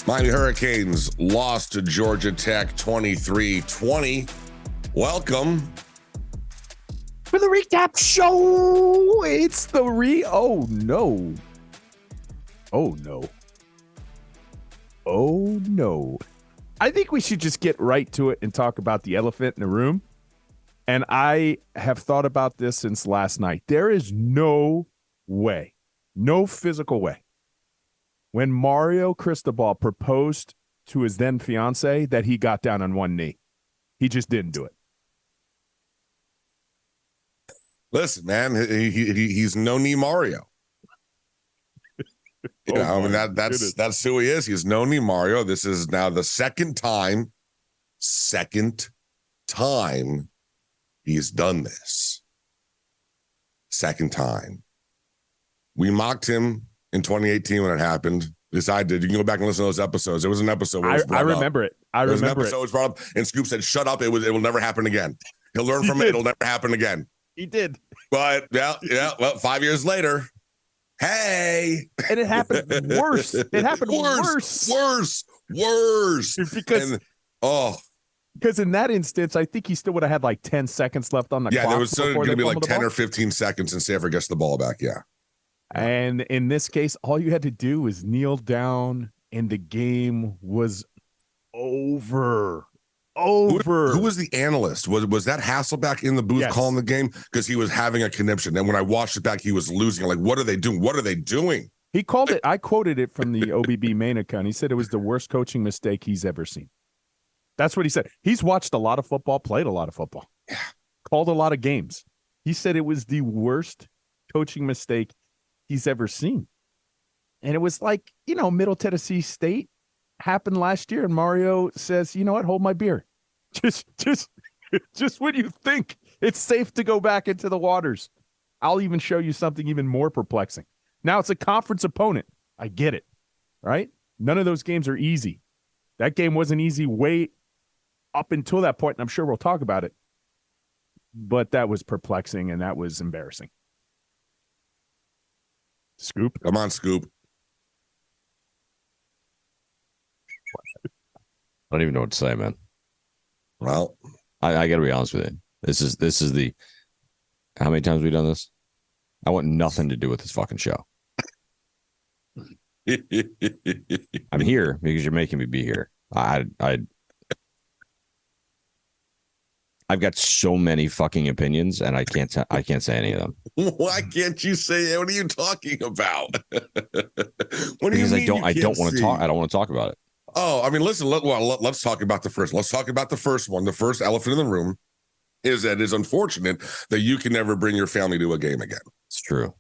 Miami Hurricanes lost to Georgia Tech 23-20. Welcome for the recap show. It's the Oh no. I think we should just get right to it and talk about the elephant in the room. And I have thought about this since last night. There is no way, no physical way, when Mario Cristobal proposed to his then fiance that he got down on one knee. He just didn't do it. Listen, man, he's no knee Mario. That's who he is. He's no knee Mario. This is now the second time he's done this. Second time. We mocked him in 2018 when it happened. Yes, I did. You can go back and listen to those episodes. There was an episode where I remember it. There was an episode was brought up, and Scoop said, "Shut up! It will never happen again. He'll learn from it. It'll never happen again." He did. But well, 5 years later, hey, and it happened worse. It happened worse. Because in that instance, I think he still would have had like 10 seconds left on the clock. Yeah, there was going to be like 10 or 15 seconds, and Sanford gets the ball back. Yeah. And in this case, all you had to do was kneel down, and the game was over. Who was the analyst? Was that Hasselbeck in the booth calling the game? Because he was having a conniption. And when I watched it back, he was losing. Like, what are they doing? What are they doing? He called it. I quoted it from the OBB main account. He said it was the worst coaching mistake he's ever seen. That's what he said. He's watched a lot of football, played a lot of football, called a lot of games. He said it was the worst coaching mistake he's ever seen. And it was like, Middle Tennessee State happened last year, and Mario says, "You know what? Hold my beer. Just when you think it's safe to go back into the waters, I'll even show you something even more perplexing." Now it's a conference opponent. I get it, right? None of those games are easy. That game wasn't easy way up until that point, and I'm sure we'll talk about it. But that was perplexing, and that was embarrassing. Scoop. Come on, Scoop. I don't even know what to say, man. Well, I got to be honest with you. This is the how many times have we done this? I want nothing to do with this fucking show. I'm here because you're making me be here. I've got so many fucking opinions, and I can't say any of them. Why can't you say? What are you talking about? What do you mean? I don't want to talk. I don't want to talk about it. Oh, I mean, listen. Let's talk about the first. Let's talk about the first one. The first elephant in the room is that it's unfortunate that you can never bring your family to a game again. It's true.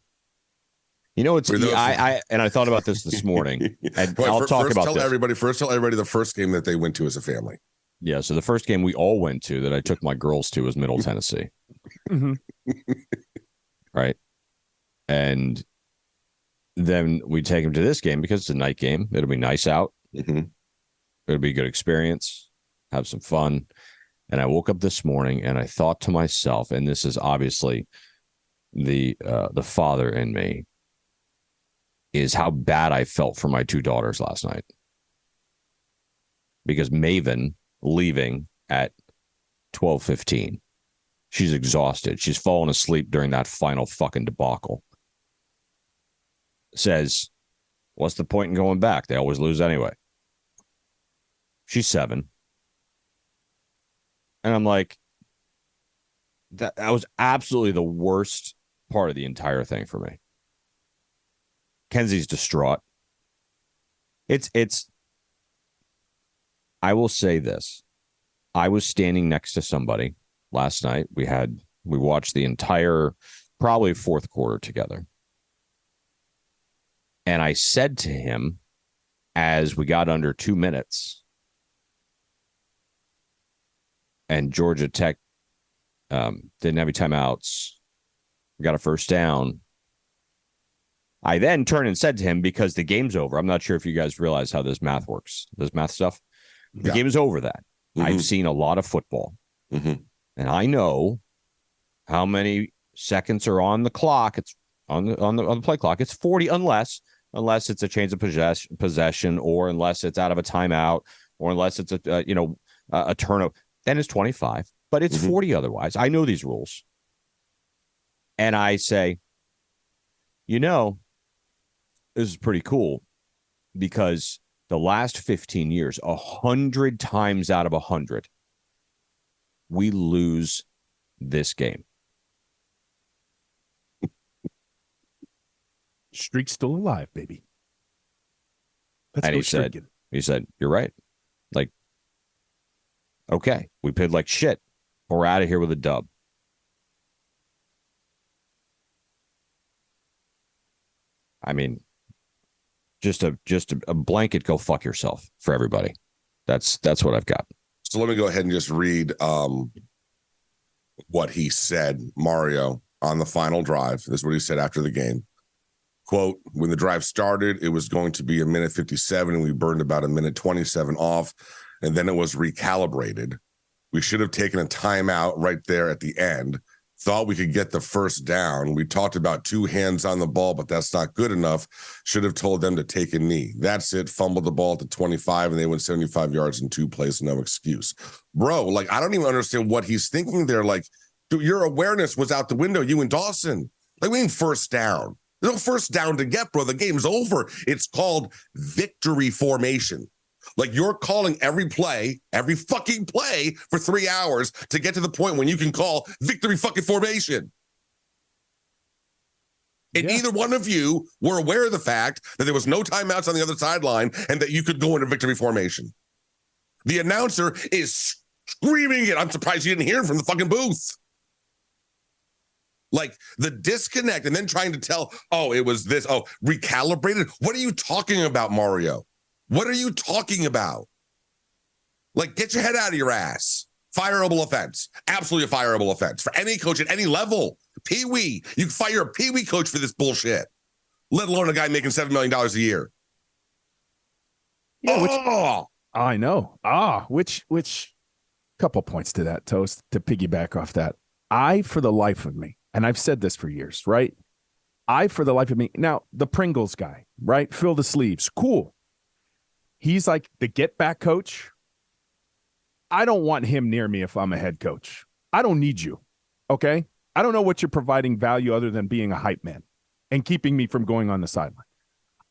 I thought about this morning. And I'll talk about this. First, tell everybody the first game that they went to as a family. Yeah, so the first game we all went to that I took my girls to was Middle Tennessee. Mm-hmm. Right. And then we take them to this game because it's a night game. It'll be nice out. Mm-hmm. It'll be a good experience. Have some fun. And I woke up this morning and I thought to myself, and this is obviously the father in me, is how bad I felt for my two daughters last night. Because Maven leaving at 12:15. She's exhausted. She's fallen asleep during that final fucking debacle. Says, what's the point in going back? They always lose anyway. She's 7. And I'm like, that was absolutely the worst part of the entire thing for me. Kenzie's distraught. I will say this. I was standing next to somebody last night. We watched the entire, probably fourth quarter together. And I said to him, as we got under 2 minutes, and Georgia Tech didn't have any timeouts, we got a first down. I then turned and said to him, because the game's over. I'm not sure if you guys realize how this math works, this math stuff. The game is over that. Mm-hmm. I've seen a lot of football. Mm-hmm. And I know how many seconds are on the clock. It's on the play clock. It's 40 unless unless it's a change of possession, or unless it's out of a timeout, or unless it's a turnover. Then it's 25, but it's 40 otherwise. I know these rules. And I say, this is pretty cool, because the last 15 years, 100 times out of 100, we lose this game. Streak's still alive, baby. Let's go streaking. He said, you're right. Like, okay, we played like shit. We're out of here with a dub. I mean, just a blanket go fuck yourself for everybody. That's what I've got. So let me go ahead and just read what he said, Mario, on the final drive. This is what he said after the game. Quote, when the drive started, it was going to be a minute 57, and we burned about a minute 27 off, and then it was recalibrated. We should have taken a timeout right there at the end. Thought we could get the first down. We talked about 2 hands on the ball, but that's not good enough. Should have told them to take a knee. That's it. Fumbled the ball at the 25, and they went 75 yards in 2 plays. No excuse. Bro, like, I don't even understand what he's thinking there. Like, dude, your awareness was out the window, you and Dawson. Like, we ain't first down. There's no first down to get, bro. The game's over. It's called victory formation. Like, you're calling every fucking play for 3 hours to get to the point when you can call victory fucking formation. And either one of you were aware of the fact that there was no timeouts on the other sideline and that you could go into victory formation. The announcer is screaming it. I'm surprised you didn't hear it from the fucking booth. Like, the disconnect, and then trying to tell, it was this, recalibrated. What are you talking about, Mario? What are you talking about? Like, get your head out of your ass. Fireable offense. Absolutely a fireable offense for any coach at any level. Pee-wee. You can fire a pee-wee coach for this bullshit, let alone a guy making $7 million a year. Yeah, I know. Which couple points to that, Toast, to piggyback off that. For the life of me, and I've said this for years, right? For the life of me. Now, the Pringles guy, right? Fill the sleeves. Cool. He's like the get back coach. I don't want him near me if I'm a head coach. I don't need you. Okay. I don't know what you're providing value other than being a hype man and keeping me from going on the sideline.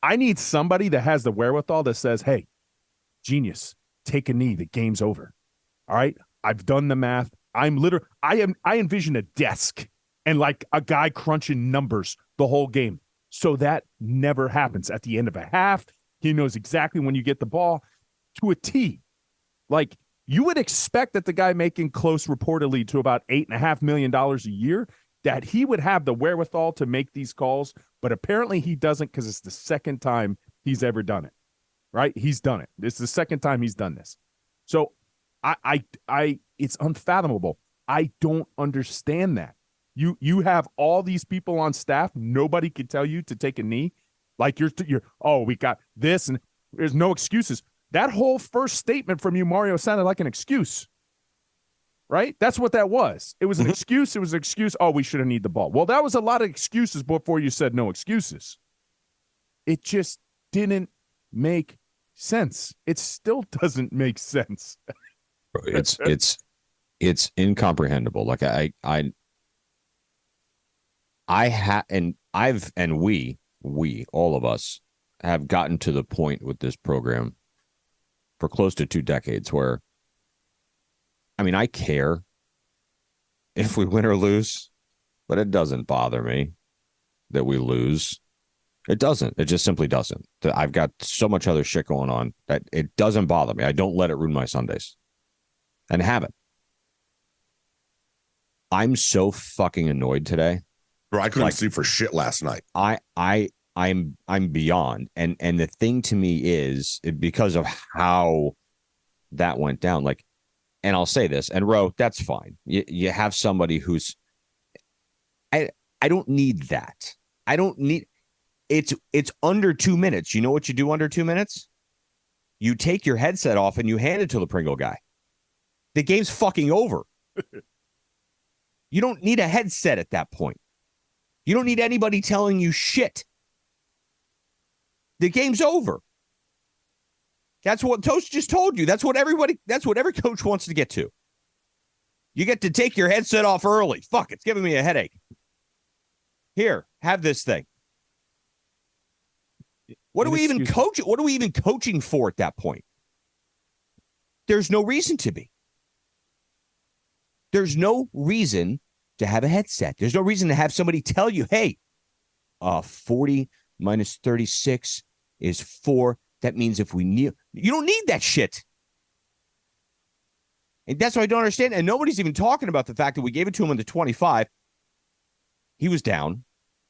I need somebody that has the wherewithal that says, hey, genius, take a knee. The game's over. All right. I've done the math. I envision a desk and like a guy crunching numbers the whole game. So that never happens. At the end of a half, he knows exactly when you get the ball to a T. Like, you would expect that the guy making close reportedly to about $8.5 million a year, that he would have the wherewithal to make these calls, but apparently he doesn't, because it's the second time he's ever done it, right? He's done it. It's the second time he's done this. So it's unfathomable. I don't understand that. You have all these people on staff. Nobody can tell you to take a knee. Like, we got this, and there's no excuses. That whole first statement from you, Mario, sounded like an excuse, right? That's what that was. It was an excuse. It was an excuse. We should have need the ball. Well, that was a lot of excuses before you said no excuses. It just didn't make sense. It still doesn't make sense. It's incomprehensible. Like, we, all of us, have gotten to the point with this program for close to 2 decades where, I care if we win or lose, but it doesn't bother me that we lose. It doesn't. It just simply doesn't. I've got so much other shit going on that it doesn't bother me. I don't let it ruin my Sundays, and haven't. I'm so fucking annoyed today. Bro, I couldn't sleep for shit last night. I'm beyond. And the thing to me is, because of how that went down, like, and I'll say this, and Ro, that's fine. You have somebody who's, I don't need that. I don't need, it's under 2 minutes. You know what you do under 2 minutes? You take your headset off and you hand it to the Pringle guy. The game's fucking over. You don't need a headset at that point. You don't need anybody telling you shit. The game's over. That's what Toast just told you. That's what every coach wants to get to. You get to take your headset off early. Fuck, it's giving me a headache. Here, have this thing. What are we even coaching? What are we even coaching for at that point? There's no reason to be. There's no reason to have a headset. There's no reason to have somebody tell you, hey, 40 minus 36 is 4. That means if we kneel, you don't need that shit. And that's what I don't understand. And nobody's even talking about the fact that we gave it to him in the 25. He was down.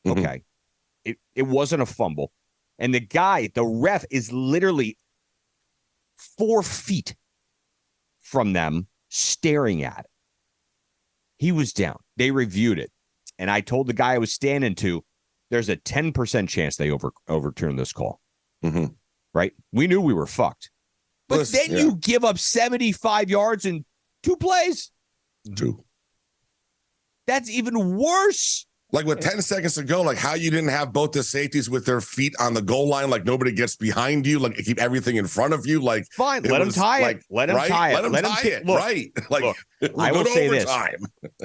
Mm-hmm. Okay. It wasn't a fumble. And the ref is literally 4 feet from them staring at it. He was down. They reviewed it. And I told the guy I was standing to, there's a 10% chance they overturn this call. Mm-hmm. Right? We knew we were fucked. But then you give up 75 yards in 2 plays. 2. That's even worse. Like with 10 seconds to go, like how you didn't have both the safeties with their feet on the goal line, like nobody gets behind you, like keep everything in front of you. Like fine, let him tie it. Let him tie it. Let him tie it. Look, right. Like look, I will say this.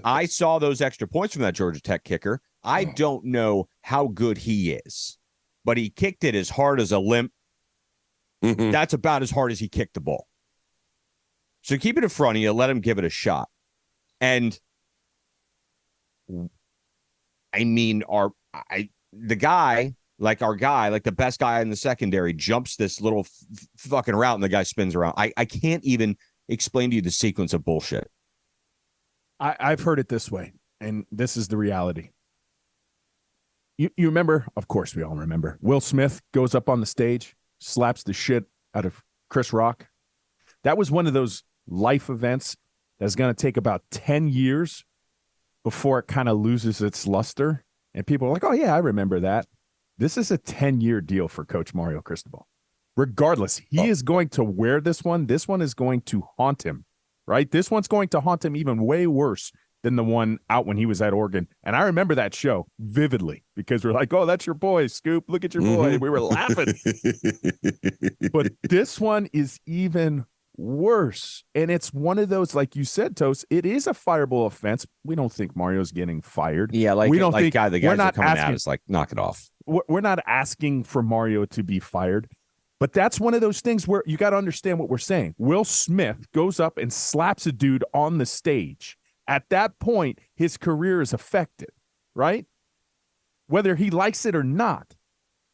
I saw those extra points from that Georgia Tech kicker. I don't know how good he is, but he kicked it as hard as a limp. Mm-hmm. That's about as hard as he kicked the ball. So keep it in front of you. Let him give it a shot. And I mean, the guy, like the best guy in the secondary, jumps this little fucking route and the guy spins around. I can't even explain to you the sequence of bullshit. I've heard it this way, and this is the reality. You remember, of course we all remember, Will Smith goes up on the stage, slaps the shit out of Chris Rock. That was one of those life events that's going to take about 10 years before it kind of loses its luster. And people are like, oh, yeah, I remember that. This is a 10-year deal for Coach Mario Cristobal. Regardless, he is going to wear this one. This one is going to haunt him, right? This one's going to haunt him even way worse than the one out when he was at Oregon. And I remember that show vividly because we're like, oh, that's your boy, Scoop. Look at your boy. We were laughing. But this one is even worse. And it's one of those, like you said, Toast, it is a fireable offense. We don't think Mario's getting fired. Yeah, like, we don't think the guys are coming at us like, knock it off. We're not asking for Mario to be fired. But that's one of those things where you got to understand what we're saying. Will Smith goes up and slaps a dude on the stage. At that point, his career is affected, right? Whether he likes it or not,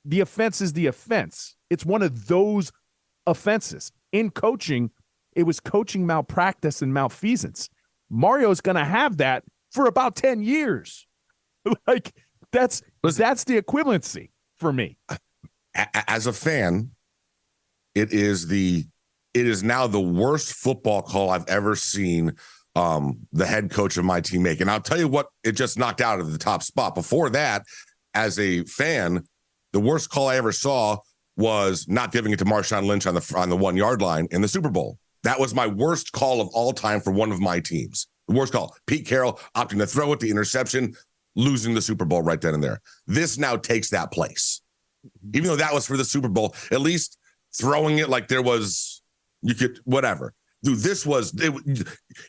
the offense is the offense. It's one of those offenses. In coaching, it was coaching malpractice and malfeasance. Mario's going to have that for about 10 years. Like, that's the equivalency for me. As a fan, it is now the worst football call I've ever seen the head coach of my team make. And I'll tell you what, it just knocked out of the top spot. Before that, as a fan, the worst call I ever saw was not giving it to Marshawn Lynch on the 1 yard line in the Super Bowl. That was my worst call of all time for one of my teams. The worst call. Pete Carroll opting to throw it, the interception, losing the Super Bowl right then and there. This now takes that place. Even though that was for the Super Bowl, at least throwing it like there was, you could, whatever. Dude,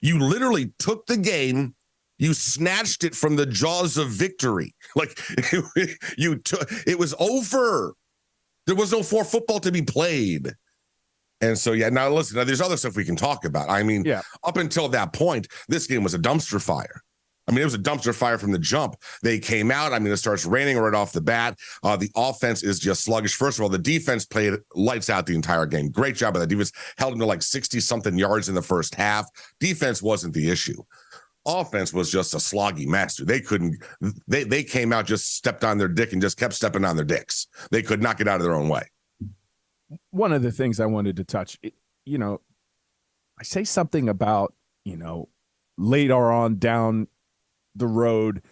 you literally took the game, you snatched it from the jaws of victory. Like it was over. There was no more football to be played. And so, yeah, now listen, there's other stuff we can talk about. I mean, Up until that point, this game was a dumpster fire. I mean, it was a dumpster fire from the jump. They came out. I mean, it starts raining right off the bat. The offense is just sluggish. First of all, the defense played lights out the entire game. Great job by the defense. Held them to like 60-something yards in the first half. Defense wasn't the issue. Offense was just a sloggy mess. They came out, just stepped on their dick and just kept stepping on their dicks. They could not get out of their own way. One of the things I wanted to touch, I say something about, later on down the road,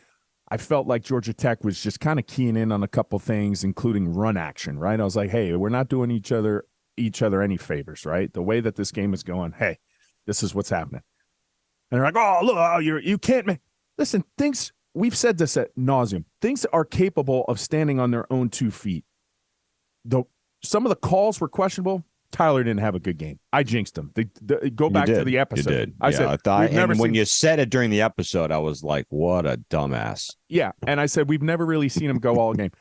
I felt like Georgia Tech was just kind of keying in on a couple things, including run action, right? I was like, hey, we're not doing each other any favors, right? The way that this game is going, hey, this is what's happening. And they're like, oh, look, you can't make. Listen, things, we've said this ad nauseum. Things are capable of standing on their own 2 feet. some of the calls were questionable. Tyler didn't have a good game. I jinxed him. Go back to the episode. You did. I said, I thought, and when you said it during the episode, I was like, what a dumbass. Yeah. And I said, we've never really seen him go all game.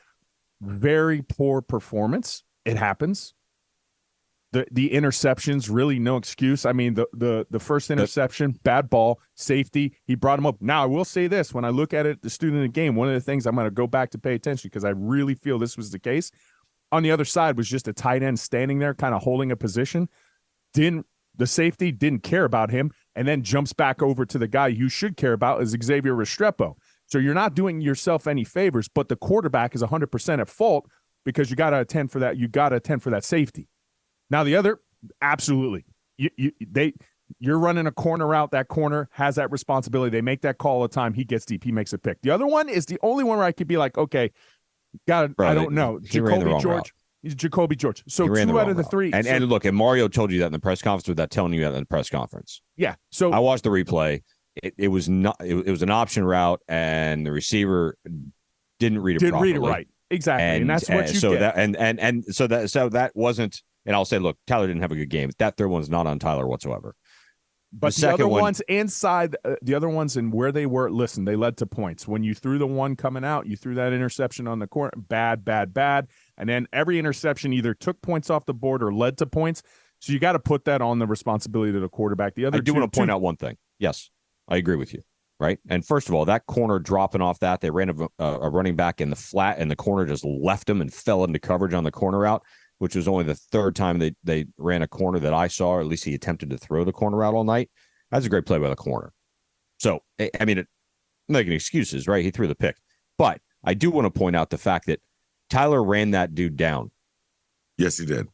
Very poor performance. It happens. The interceptions, really no excuse. I mean, the first interception, bad ball, safety. He brought him up. Now, I will say this. When I look at it, the student of the game, one of the things I'm going to go back to pay attention because I really feel this was the case. On the other side was just a tight end standing there, kind of holding a position. The safety didn't care about him, and then jumps back over to the guy you should care about is Xavier Restrepo. So you're not doing yourself any favors, but the quarterback is 100% at fault because you got to attend for that. You got to attend for that safety. Now the other, absolutely, you're running a corner route. That corner has that responsibility. They make that call all the time. He gets deep. He makes a pick. The other one is the only one where I could be like, okay, I don't know. Jacoby George. He's Jacoby George. So 2 out of the 3. And look, and Mario told you that in the press conference without telling you that in the press conference. Yeah. So I watched the replay. It was not. It was an option route, and the receiver didn't read it properly. Read it right. Exactly. And that's what you get. So that wasn't. And I'll say, look, Tyler didn't have a good game. That third one's not on Tyler whatsoever. But the other ones inside, the other ones and where they were, listen, they led to points. When you threw the one coming out, you threw that interception on the court, bad. And then every interception either took points off the board or led to points. So you got to put that on the responsibility of the quarterback. The other I do want to point out one thing. Yes, I agree with you. Right. And first of all, that corner dropping off they ran a running back in the flat and the corner just left him and fell into coverage on the corner route, which was only the third time they ran a corner that I saw, or at least he attempted to throw the corner out all night. That's a great play by the corner. So, I mean, I'm making excuses, right? He threw the pick. But I do want to point out the fact that Tyler ran that dude down. Yes, he did.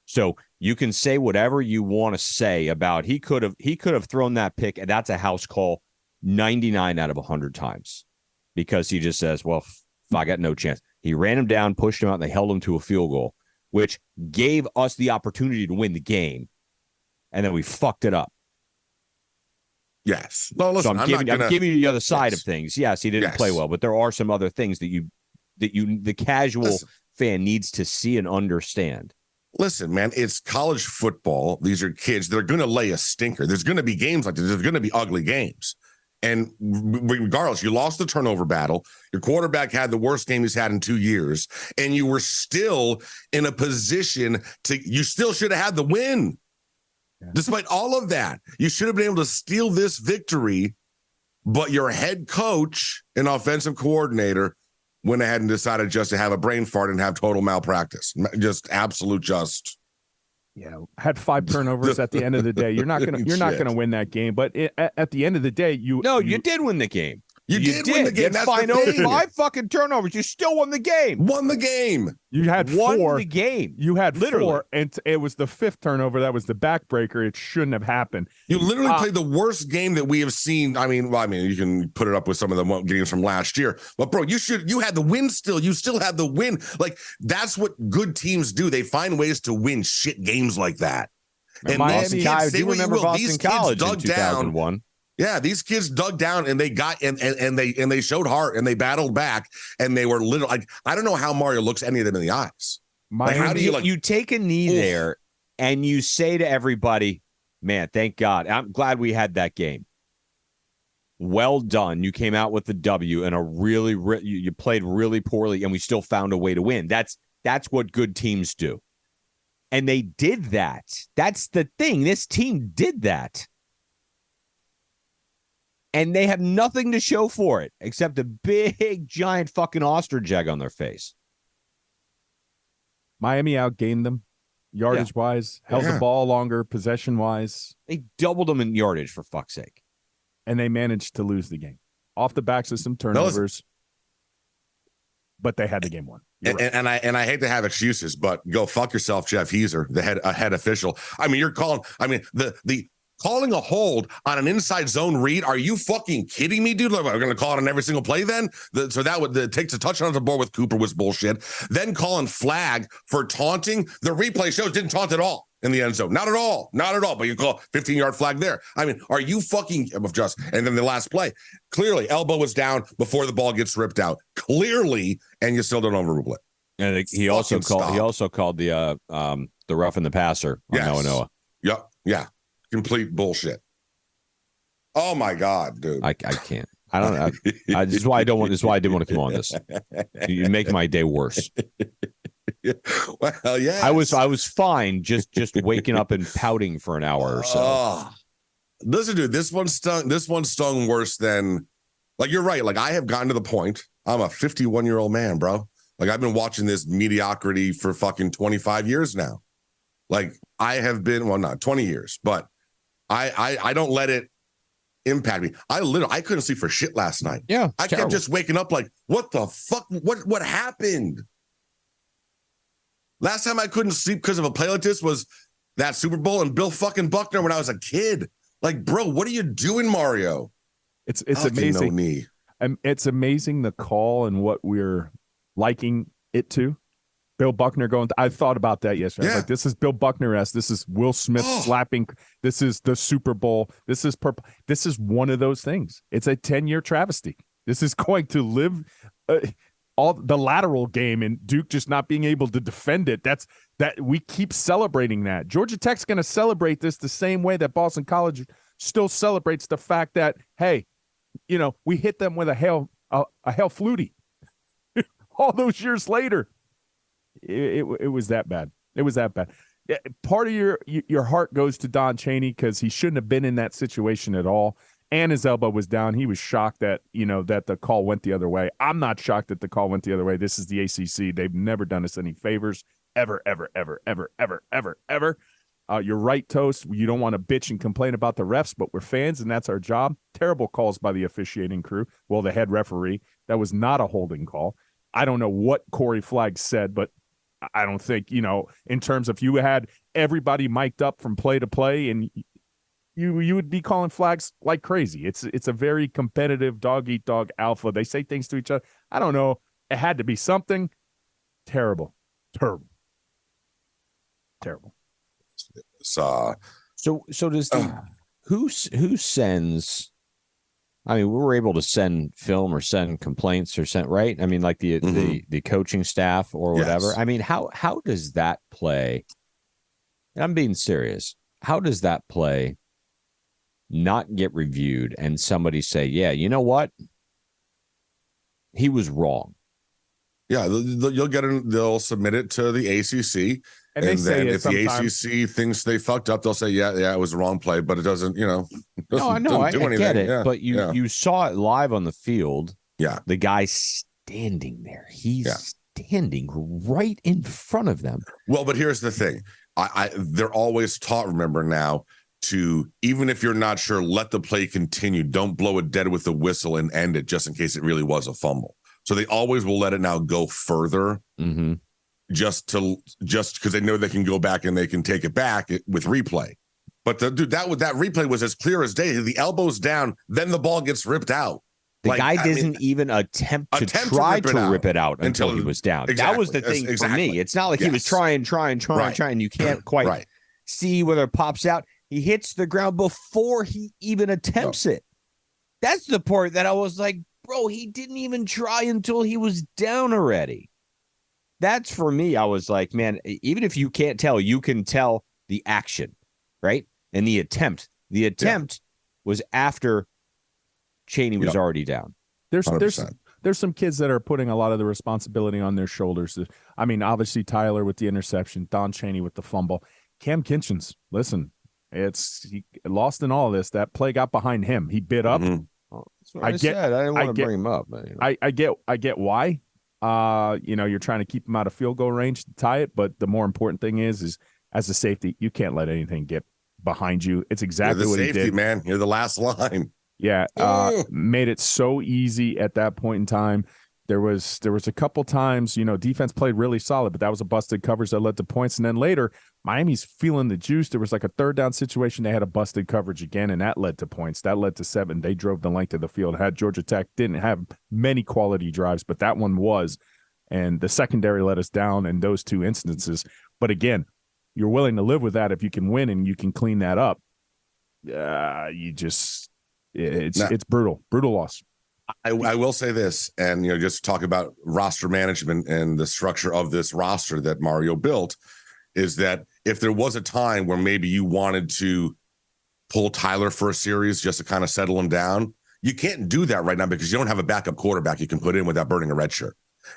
So you can say whatever you want to say about he could have thrown that pick, and that's a house call 99 out of 100 times because he just says, well, I got no chance. He ran him down, pushed him out, and they held him to a field goal, which gave us the opportunity to win the game, and then we fucked it up. Yes. Well, listen, so I'm giving you the other side of things. Yes, he didn't play well, but there are some other things that the casual fan needs to see and understand. Listen, man, it's college football. These are kids. They're going to lay a stinker. There's going to be games like this. There's going to be ugly games. And regardless, you lost the turnover battle. Your quarterback had the worst game he's had in 2 years, and you were still in a position you still should have had the win. Yeah. Despite all of that, you should have been able to steal this victory, but your head coach and offensive coordinator went ahead and decided just to have a brain fart and have total malpractice. Yeah, had 5 turnovers at the end of the day. You're not gonna win that game. But at the end of the day, you did win the game. You did win the game. That's 5 fucking turnovers. You still won the game. Won the game. You had 4. Won the game. You had literally 4, and it was the 5th turnover that was the backbreaker. It shouldn't have happened. You literally played the worst game that we have seen. I mean, you can put it up with some of the games from last year. But bro, you had the win still. You still had the win. Like, that's what good teams do. They find ways to win shit games like that. And Boston College, do you remember Boston College in 2001? Yeah, these kids dug down and they got and they showed heart and they battled back and they were literally like, I don't know how Mario looks any of them in the eyes. How do you take a knee there and you say to everybody, man, thank God. I'm glad we had that game. Well done. You came out with the W and you played really poorly and we still found a way to win. That's what good teams do. And they did that. That's the thing. This team did that. And they have nothing to show for it except a big, giant fucking ostrich egg on their face. Miami outgained them yardage-wise, held the ball longer, possession-wise. They doubled them in yardage, for fuck's sake. And they managed to lose the game. Off the backs of some turnovers. But they had the game won. And I hate to have excuses, but go fuck yourself, Jeff Heaser, the head official. I mean, the calling a hold on an inside zone read. Are you fucking kidding me, dude? Like, we're going to call it on every single play then? So that would takes a touchdown on the board with Cooper was bullshit. Then calling flag for taunting. The replay shows didn't taunt at all in the end zone. Not at all. But you call 15-yard flag there. I mean, are you fucking just? And then the last play, clearly elbow was down before the ball gets ripped out. Clearly, and you still don't overrule it. And he also called the roughing the passer on Noah. Yep. Yeah. Complete bullshit. Oh my God, dude. I can't. I don't know. This is why I didn't want to come on this. You make my day worse. Well, yeah. I was fine just waking up and pouting for an hour or so. Listen, dude, this one stung worse than, like, you're right. Like, I have gotten to the point. I'm a 51-year-old man, bro. Like, I've been watching this mediocrity for fucking 25 years now. Like, I have been, well, not 20 years, but I don't let it impact me. I couldn't sleep for shit last night. Yeah. I kept just waking up like, what the fuck? What happened? Last time I couldn't sleep because of a play like this was that Super Bowl and Bill fucking Buckner when I was a kid. Like, bro, what are you doing, Mario? It's amazing. No knee. It's amazing the call and what we're liking it to. Bill Buckner going. I thought about that yesterday. Yeah. Like, this is Bill Buckner-esque. This is Will Smith slapping. This is the Super Bowl. This is This is one of those things. It's a 10-year travesty. This is going to live all the lateral game and Duke just not being able to defend it. That we keep celebrating that. Georgia Tech's going to celebrate this the same way that Boston College still celebrates the fact that, hey, we hit them with a hail flutie all those years later. It was that bad. It was that bad. Part of your heart goes to Don Chaney because he shouldn't have been in that situation at all. And his elbow was down. He was shocked that the call went the other way. I'm not shocked that the call went the other way. This is the ACC. They've never done us any favors ever, ever, ever, ever, ever, ever, ever. You're right, Toast. You don't want to bitch and complain about the refs, but we're fans, and that's our job. Terrible calls by the officiating crew. Well, the head referee. That was not a holding call. I don't know what Corey Flagg said, but I don't think, in terms of you had everybody mic'd up from play to play, and you would be calling flags like crazy. It's a very competitive dog-eat-dog alpha. They say things to each other. I don't know. It had to be something terrible. Terrible. So does who sends? I mean, we were able to send film or send complaints or send, right? I mean, like the coaching staff or whatever. Yes. I mean, how does that play? And I'm being serious. How does that play not get reviewed and somebody say, yeah, you know what? He was wrong. Yeah, they'll submit it to the ACC. And then if the ACC thinks they fucked up, they'll say, yeah, it was the wrong play, but it doesn't, No, I know, I get it. Yeah, but you saw it live on the field. Yeah. The guy standing there. He's standing right in front of them. Well, but here's the thing. They're always taught, remember now, to, even if you're not sure, let the play continue. Don't blow it dead with a whistle and end it just in case it really was a fumble. So they always will let it now go further. Mm-hmm. Just because they know they can go back and they can take it back with replay. But that replay was as clear as day. The elbow's down, then the ball gets ripped out. The guy doesn't even attempt to try to rip it out until he was down. Exactly. That was the thing for me. It's not like he was trying. You can't quite see whether it pops out. He hits the ground before he even attempts it. That's the part that I was like, bro, he didn't even try until he was down already. That's for me. I was like, man, even if you can't tell, you can tell the action, right? And the attempt. The attempt was after Chaney was already down. There's some kids that are putting a lot of the responsibility on their shoulders. I mean, obviously Tyler with the interception, Don Chaney with the fumble, Cam Kinchins. Listen, he lost in all of this. That play got behind him. He bit up. Mm-hmm. Well, that's what I said. I didn't want to bring him up. But, I get why. You're trying to keep him out of field goal range to tie it, but the more important thing is as a safety, you can't let anything get behind you. It's exactly what he did. Man, you're the last line. Yeah, made it so easy at that point in time. There was a couple times, defense played really solid, but that was a busted coverage that led to points. And then later, Miami's feeling the juice. There was like a third down situation. They had a busted coverage again, and that led to points. That led to 7. They drove the length of the field. Had Georgia Tech didn't have many quality drives, but that one was. And the secondary let us down in those two instances. But again, you're willing to live with that if you can win and you can clean that up. It's brutal loss. I will say this, and just talk about roster management and the structure of this roster that Mario built, is that if there was a time where maybe you wanted to pull Tyler for a series just to kind of settle him down, you can't do that right now because you don't have a backup quarterback you can put in without burning a red shirt.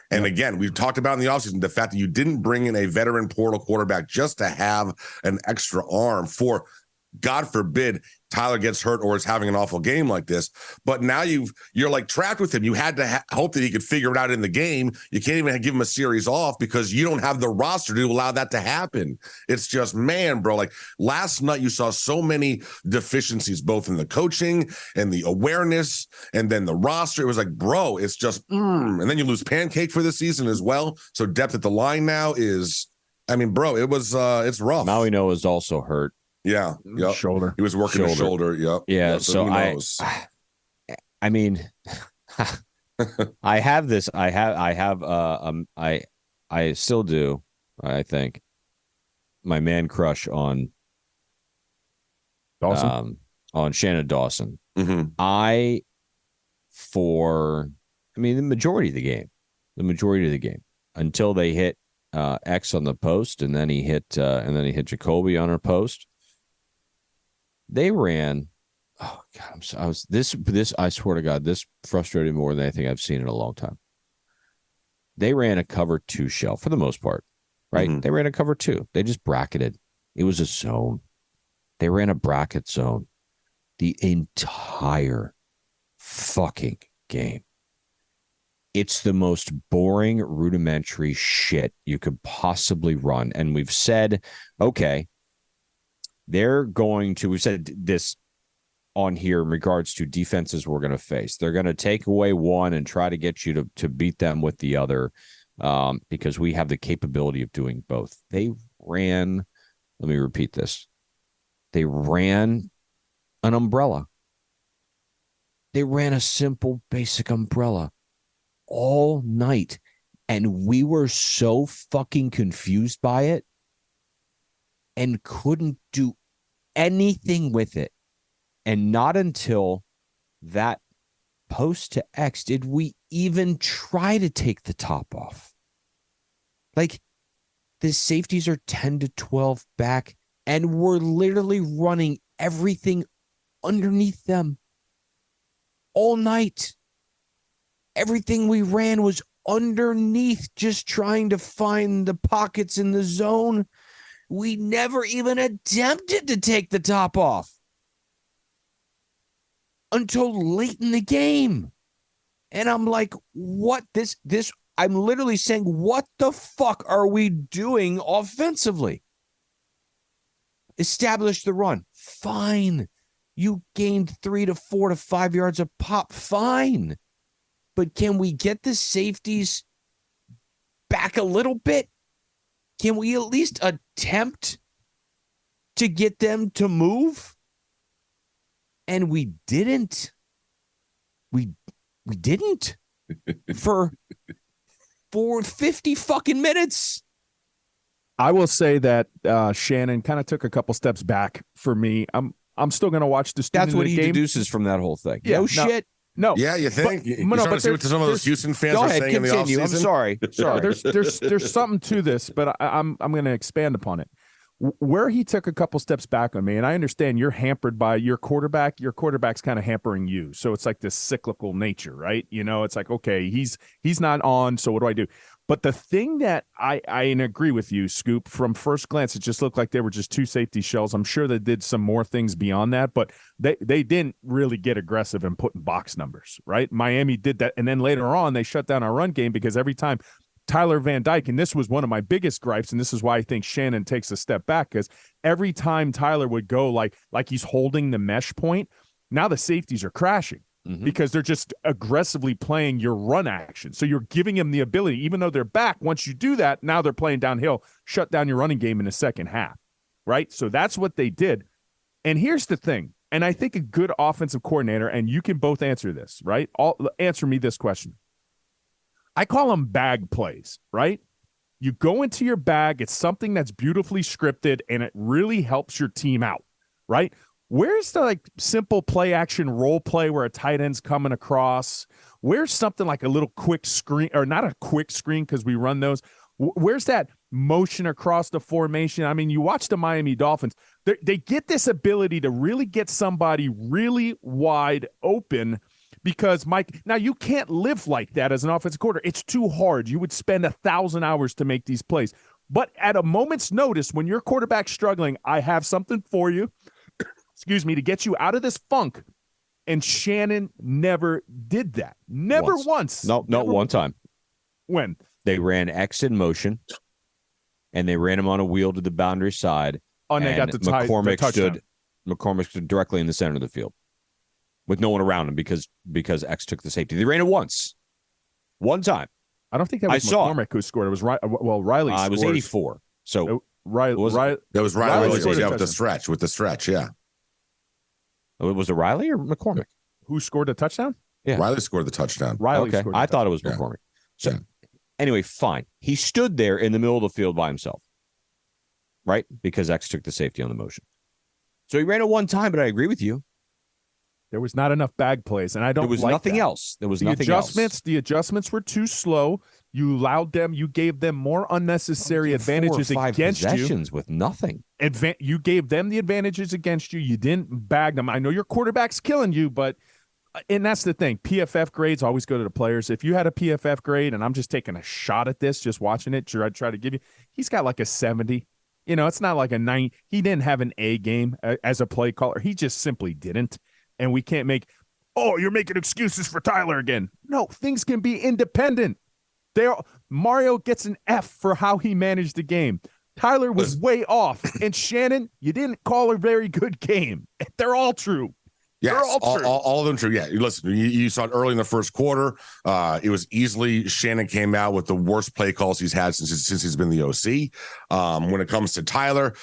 And again, we've talked about in the offseason the fact that you didn't bring in a veteran portal quarterback just to have an extra arm for, God forbid, Tyler gets hurt or is having an awful game like this. But now you're like trapped with him. You had to hope that he could figure it out in the game. You can't even give him a series off because you don't have the roster to allow that to happen. It's just, man, bro, like last night you saw so many deficiencies, both in the coaching and the awareness and then the roster. It was like, bro, it's just, and then you lose Pancake for the season as well. So depth at the line now is, I mean, bro, it was, it's rough. Mauino is also hurt. Yeah. Yep. Shoulder. He was working his shoulder. Yep. Yeah. Yep. So I mean, I have this. I still do. I think my man crush on Dawson. On Shannon Dawson. Mm-hmm. The majority of the game until they hit X on the post, and then he hit Jacoby on her post. They ran. Oh God, I swear to God, this frustrated me more than anything I've seen in a long time. They ran a cover 2 shell for the most part, right? Mm-hmm. They ran a cover 2. They just bracketed. It was a zone. They ran a bracket zone the entire fucking game. It's the most boring, rudimentary shit you could possibly run. And we've said, okay, we've said this on here in regards to defenses we're going to face. They're going to take away one and try to get you to beat them with the other because we have the capability of doing both. They ran, let me repeat this. They ran an umbrella. They ran a simple, basic umbrella all night. And we were so fucking confused by it and couldn't do anything with it. And not until that post to X did we even try to take the top off. Like, the safeties are 10 to 12 back, and we're literally running everything underneath them all night. Everything we ran was underneath, just trying to find the pockets in the zone. We never even attempted to take the top off until late in the game. And I'm like, what I'm literally saying, what the fuck are we doing offensively? Establish the run. Fine. You gained 3 to 4 to 5 yards a pop. Fine. But can we get the safeties back a little bit? Can we at least attempt to get them to move? And we didn't. We didn't for 50 fucking minutes. I will say that Shannon kind of took a couple steps back for me. I'm still going to watch the student. That's what he game. deduces from that whole thing. Yeah, no shit. No. Yeah, you think? But, You're starting to see what some of those Houston fans are saying continue. in the offseason? I'm sorry. There's something to this, but I'm going to expand upon it. Where he took a couple steps back on me, and I understand you're hampered by your quarterback. Your quarterback's kind of hampering you, so it's like this cyclical nature, right? It's like, okay, he's not on, so what do I do? But the thing that I agree with you, Scoop, from first glance, it just looked like they were just 2 safety shells. I'm sure they did some more things beyond that, but they didn't really get aggressive and putting box numbers, right? Miami did that, and then later on, they shut down our run game because every time Tyler Van Dyke, and this was one of my biggest gripes, and this is why I think Shannon takes a step back, because every time Tyler would go like he's holding the mesh point, now the safeties are crashing. Because they're just aggressively playing your run action. So you're giving them the ability, even though they're back, once you do that, now they're playing downhill, shut down your running game in the second half, right? So that's what they did. And here's the thing, and I think a good offensive coordinator, and you can both answer this, right? Answer me this question. I call them bag plays, right? You go into your bag, it's something that's beautifully scripted, and it really helps your team out, right? Where's the like simple play action role play where a tight end's coming across? Where's something like a little quick screen, or not a quick screen because we run those? Where's that motion across the formation? I mean, you watch the Miami Dolphins. They get this ability to really get somebody really wide open because, Mike, now you can't live like that as an offensive coordinator. It's too hard. You would spend 1,000 hours to make these plays. But at a moment's notice, when your quarterback's struggling, I have something for you. Excuse me, to get you out of this funk. And Shannon never did that. Never once. No, not one time. When? They ran X in motion, and they ran him on a wheel to the boundary side. Oh, and they got the McCormick stood directly in the center of the field with no one around him because X took the safety. They ran it once. One time. I don't think that was McCormick who scored. It was Riley. It was 84. So Riley. That was Riley with the stretch. Yeah. Was it Riley or McCormick? Who scored the touchdown? Yeah. Riley scored the touchdown. Riley okay. scored I thought it was McCormick. So anyway, fine. He stood there in the middle of the field by himself, right? Because X took the safety on the motion. So he ran it one time, but I agree with you. There was not enough bag plays, and I don't. There was like nothing that. else. There was the nothing adjustments. else. The adjustments were too slow. You allowed them. You gave them more unnecessary advantages against you. With nothing. You gave them the advantages against you. You didn't bag them. I know your quarterback's killing you, but and that's the thing. PFF grades always go to the players. If you had a PFF grade, and I'm just taking a shot at this, just watching it, I try to give you. He's got like a 70. You know, it's not like a 9. He didn't have an A game as a play caller. He just simply didn't. And we can't make, oh, you're making excuses for Tyler again. No, things can be independent. Mario gets an F for how he managed the game. Tyler was way off. And Shannon, you didn't call a very good game. They're all true. Yes, all of them true. Yeah, listen, you saw it early in the first quarter. It was easily Shannon came out with the worst play calls he's had since he's been the OC. When it comes to Tyler,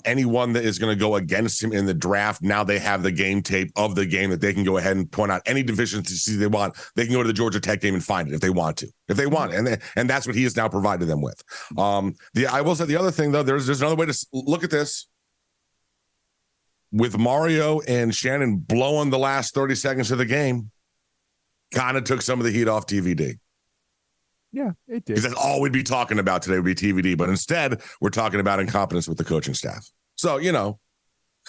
anyone that is going to go against him in the draft, now they have the game tape of the game that they can go ahead and point out any deficiencies they want. They can go to the Georgia Tech game and find it if they want to. And that's what he has now provided them with. I will say the other thing though, there's another way to look at this. With Mario and Shannon blowing the last 30 seconds of the game, kind of took some of the heat off TVD. Yeah, it did. Because that's all we'd be talking about today would be TVD. But instead, we're talking about incompetence with the coaching staff. So,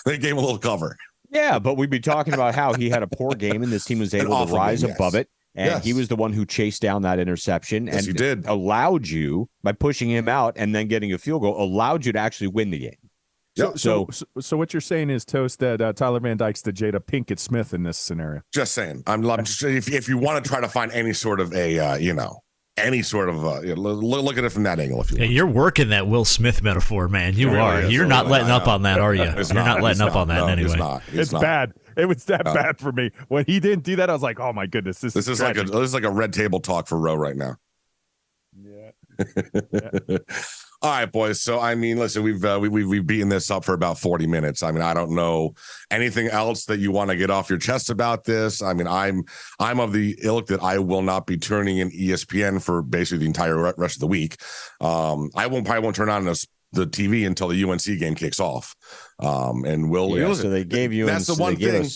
they gave him a little cover. Yeah, but we'd be talking about how he had a poor game and this team was able to rise above it. And he was the one who chased down that interception and he did. Allowed you, by pushing him out and then getting a field goal, allowed you to actually win the game. So what you're saying is, Toast, that Tyler Van Dyke's the Jada Pinkett Smith in this scenario. Just saying. If you want to try to find any sort of look at it from that angle. If you want. You're working that Will Smith metaphor, man. You are. Really You're not letting up on that, are you? You're not letting up on that anyway. It's bad. It was that bad for me when he didn't do that. I was like, oh my goodness, this is like a red table talk for Roe right now. Yeah. All right, boys. So, I mean, listen, we've beaten this up for about 40 minutes. I mean, I don't know anything else that you want to get off your chest about this. I mean, I'm of the ilk that I will not be turning in ESPN for basically the entire rest of the week. I probably won't turn on the TV until the UNC game kicks off. And we'll. So they gave you. That's the one thing.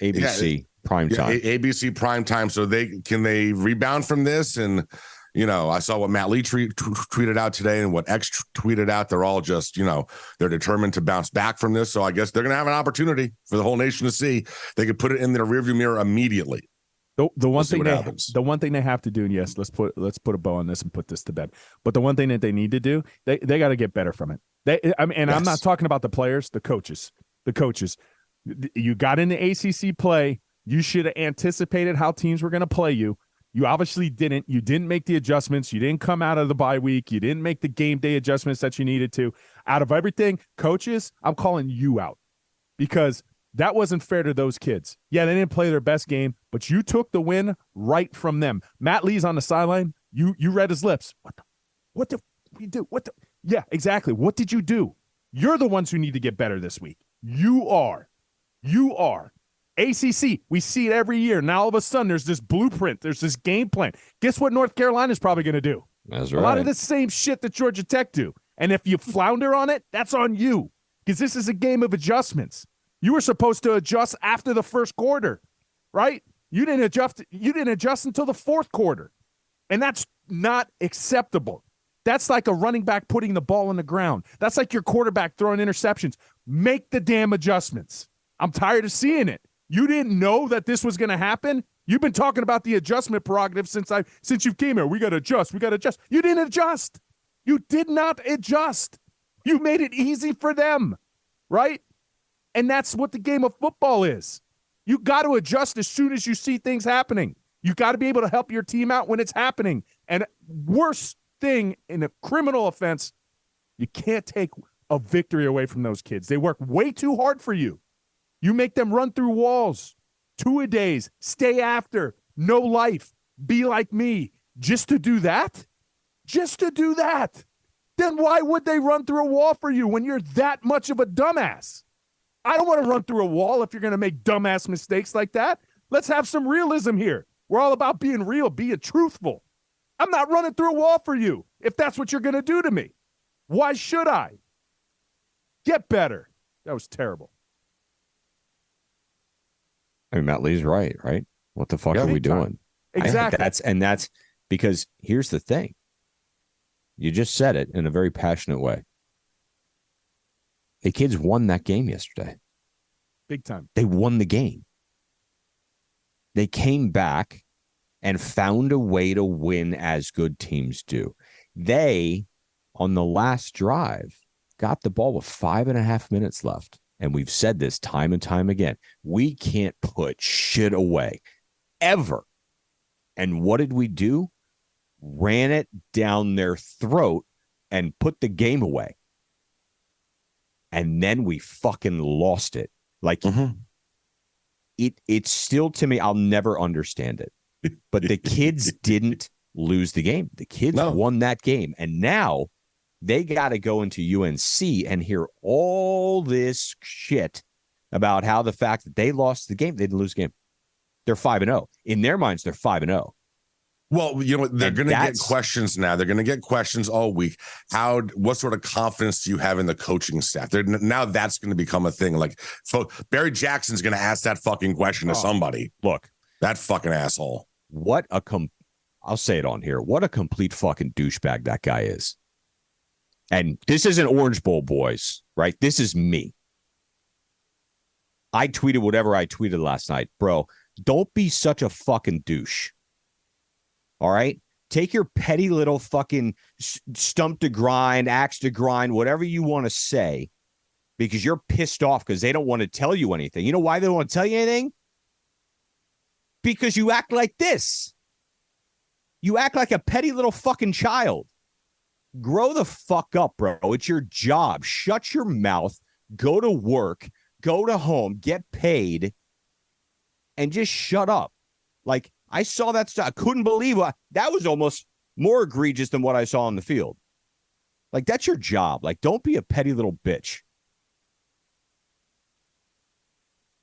ABC prime time. ABC prime time. So can they rebound from this and. I saw what Matt Lee tweeted out today and what X tweeted out. They're all just, they're determined to bounce back from this. So I guess they're going to have an opportunity for the whole nation to see. They could put it in their rearview mirror immediately. The one thing they have to do, and yes, let's put a bow on this and put this to bed. But the one thing that they need to do, they got to get better from it. I'm not talking about the players, the coaches. You got in the ACC play. You should have anticipated how teams were going to play you. You obviously didn't. You didn't make the adjustments. You didn't come out of the bye week. You didn't make the game day adjustments that you needed to. Out of everything, coaches, I'm calling you out because that wasn't fair to those kids. Yeah, they didn't play their best game, but you took the win right from them. Matt Lee's on the sideline. You read his lips. What the we do? Yeah, exactly. What did you do? You're the ones who need to get better this week. You are. ACC, we see it every year. Now all of a sudden there's this blueprint. There's this game plan. Guess what North Carolina's probably going to do? That's right. A lot of the same shit that Georgia Tech do. And if you flounder on it, that's on you because this is a game of adjustments. You were supposed to adjust after the first quarter, right? You didn't adjust until the fourth quarter. And that's not acceptable. That's like a running back putting the ball on the ground. That's like your quarterback throwing interceptions. Make the damn adjustments. I'm tired of seeing it. You didn't know that this was going to happen? You've been talking about the adjustment prerogative since you came here. We got to adjust. We got to adjust. You didn't adjust. You did not adjust. You made it easy for them, right? And that's what the game of football is. You got to adjust as soon as you see things happening. You got to be able to help your team out when it's happening. And worst thing in a criminal offense, you can't take a victory away from those kids. They work way too hard for you. You make them run through walls, 2-a-days, stay after, no life, be like me. Just to do that? Just to do that? Then why would they run through a wall for you when you're that much of a dumbass? I don't want to run through a wall if you're going to make dumbass mistakes like that. Let's have some realism here. We're all about being real, being truthful. I'm not running through a wall for you if that's what you're going to do to me. Why should I? Get better. That was terrible. I mean, Matt Lee's right? What the fuck are we doing? Exactly. That's because here's the thing. You just said it in a very passionate way. The kids won that game yesterday. Big time. They won the game. They came back and found a way to win as good teams do. They, on the last drive, got the ball with 5.5 minutes left. And we've said this time and time again. We can't put shit away, ever. And what did we do? Ran it down their throat and put the game away. And then we fucking lost it. Like, it's still, to me, I'll never understand it. But the kids didn't lose the game. The kids won that game. And now they got to go into UNC and hear all this shit about how the fact that they lost the game, they didn't lose the game. They're 5-0. In their minds, they're 5-0. Well, you know, they're going to get questions now. They're going to get questions all week. What sort of confidence do you have in the coaching staff? Now that's going to become a thing. Like, so Barry Jackson's going to ask that fucking question to somebody. Look, that fucking asshole. I'll say it on here. What a complete fucking douchebag that guy is. And this isn't Orange Bowl boys, right? This is me. I tweeted whatever I tweeted last night. Bro, don't be such a fucking douche. All right? Take your petty little fucking stump to grind, axe to grind, whatever you want to say, because you're pissed off because they don't want to tell you anything. You know why they don't want to tell you anything? Because you act like this. You act like a petty little fucking child. Grow the fuck up, bro. It's your job. Shut your mouth. Go to work. Go to home. Get paid. And just shut up. Like, I saw that stuff. I couldn't believe that was almost more egregious than what I saw on the field. Like, that's your job. Like, don't be a petty little bitch.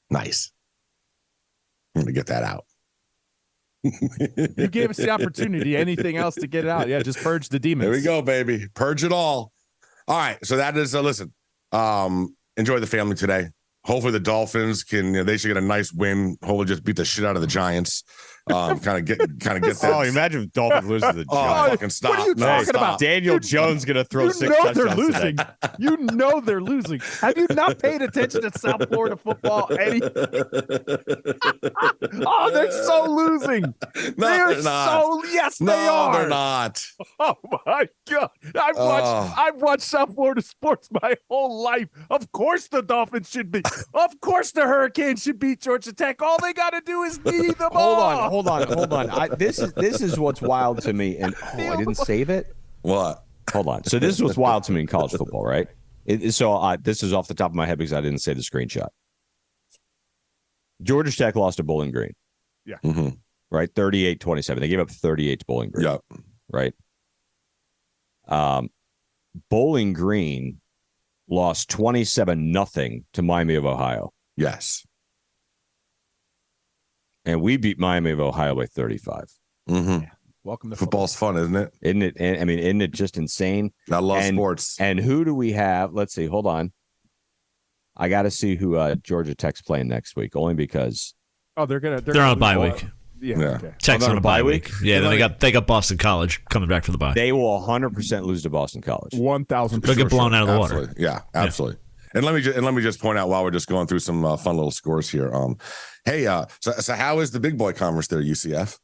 Nice. I'm going to get that out. You gave us the opportunity. Anything else to get it out? Yeah, just purge the demons. There we go, baby. Purge it all. All right. So that is, listen, enjoy the family today. Hopefully the Dolphins they should get a nice win. Hopefully just beat the shit out of the Giants. Kind of get that. Oh, imagine if Dolphins lose to the Giants. Oh, fucking stop. What are you talking about? Daniel Jones going to throw 6 touchdowns they're losing. today. You know they're losing. Have you not paid attention to South Florida football, Eddie? Oh, they're so losing. They're not. Yes, they No, are. they're not. Oh my God. I've watched South Florida sports my whole life. Of course the Dolphins should be. Of course the Hurricanes should beat Georgia Tech. All they got to do is knee the ball. Hold on. This is what's wild to me. And I didn't save it. What? Hold on. So this is what's wild to me in college football, right? So this is off the top of my head because I didn't say the screenshot. Georgia Tech lost to Bowling Green. Yeah. Mm-hmm. Right? 38-27. They gave up 38 to Bowling Green. Yep. Right? Bowling Green lost 27-0 to Miami of Ohio. Yes. And we beat Miami of Ohio by 35. Mm-hmm. Yeah. Welcome to football's fun, isn't it? Isn't it? I mean, isn't it just insane? I love sports. And who do we have? Let's see. Hold on. I got to see who Georgia Tech's playing next week, only because. Oh, they're on a bye week. Yeah. Okay. Tech's on a bye week. Yeah, then they got Boston College coming back for the bye. They will 100% lose to Boston College. 1,000%. They'll get blown out of the Absolutely. water. Yeah, absolutely. And let me just point out while we're just going through some fun little scores here. Hey, so how is the big boy conference there, UCF?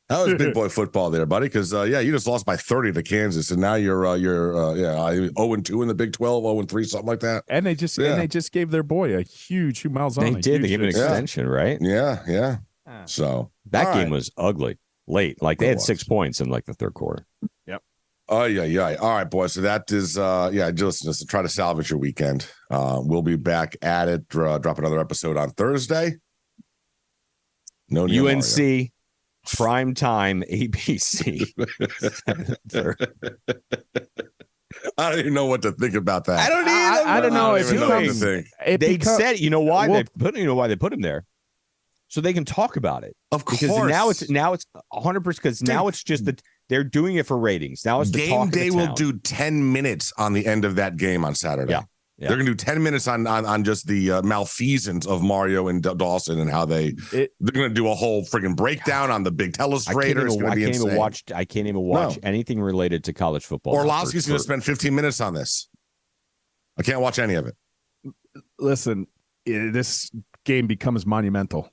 How is big boy football there, buddy? Because you just lost by 30 to Kansas, and now you're 0-2 in the Big 12, 0-3, something like that. And they just gave their boy a huge miles on. They did. They gave an extension, right? Yeah. So that game was ugly late. Like they had 6 points in like the third quarter. Yep. Oh yeah. All right, boys. So that is just try to salvage your weekend. We'll be back at it. Drop another episode on Thursday. No UNC prime time ABC. I don't even know what to think about that. I don't either. I don't know. I don't even know what to think. They said, you know why they put him there, so they can talk about it. Of course. Because now it's 100% because now it's just that they're doing it for ratings. Now it's the game day will do 10 minutes on the end of that game on Saturday. Yeah. They're gonna do 10 minutes on just the malfeasance of Mario and Dawson and how they're gonna do a whole freaking breakdown on the big telestrator. I can't even watch anything related to college football. Orlovsky's gonna spend 15 minutes on this. I can't watch any of it. Listen, this game becomes monumental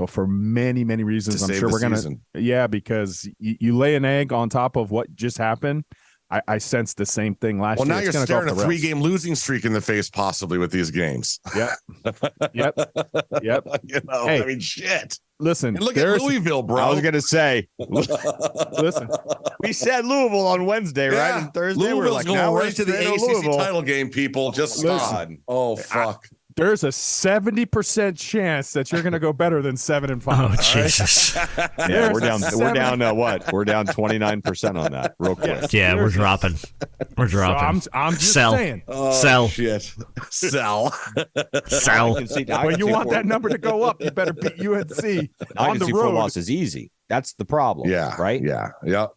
for many, many reasons. I'm sure we're gonna because you lay an egg on top of what just happened. I sensed the same thing last year. Well, now you're staring a 3-game losing streak in the face, possibly with these games. Yep. I mean, shit. Listen, and look at Louisville, bro. I was gonna say, listen, we said Louisville on Wednesday, right? And Thursday Louisville's we're like, going now right to the ACC title game. People, just stop. Oh fuck. There's a 70% chance that you're going to go better than 7-5. Oh Jesus! Yeah, we're down. What? We're down 29% on that. Real quick. Yeah, we're dropping. So I'm just saying. Oh, Sell. Shit. Sell. When you want that number to go up, you better beat UNC on the road. 4 losses easy. That's the problem. Yeah. Right. Yeah. Yep.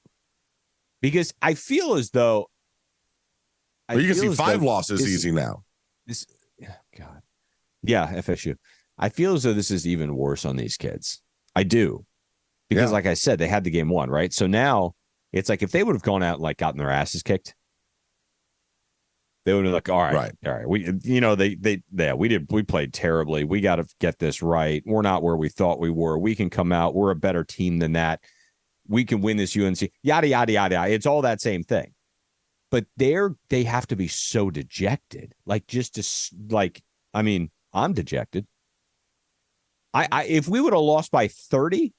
Because I feel as though. You can see 5 losses easy now. God. Yeah, FSU. I feel as though this is even worse on these kids. I do. Because like I said, they had the game won, right? So now it's like if they would have gone out and like gotten their asses kicked, they would have been like, all right. We played terribly. We got to get this right. We're not where we thought we were. We can come out. We're a better team than that. We can win this UNC. Yada, yada, yada. It's all that same thing. But they have to be so dejected. I'm dejected. I if we would have lost by 30,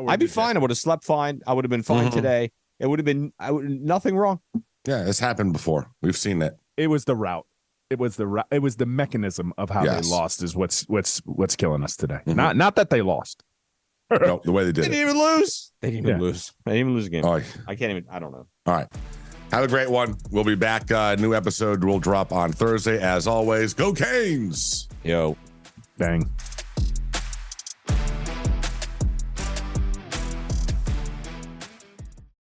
I'd be fine. I would have slept fine. I would have been fine today. It would have been nothing wrong. Yeah, this happened before. We've seen it. It was the route. It was the mechanism of how they lost is what's killing us today. Mm-hmm. Not that they lost. No, the way they did. They didn't even lose. They didn't even lose. They didn't even lose a game. Oh, I can't even. I don't know. All right. Have a great one. We'll be back. New episode will drop on Thursday. As always, go Canes. Yo. Bang.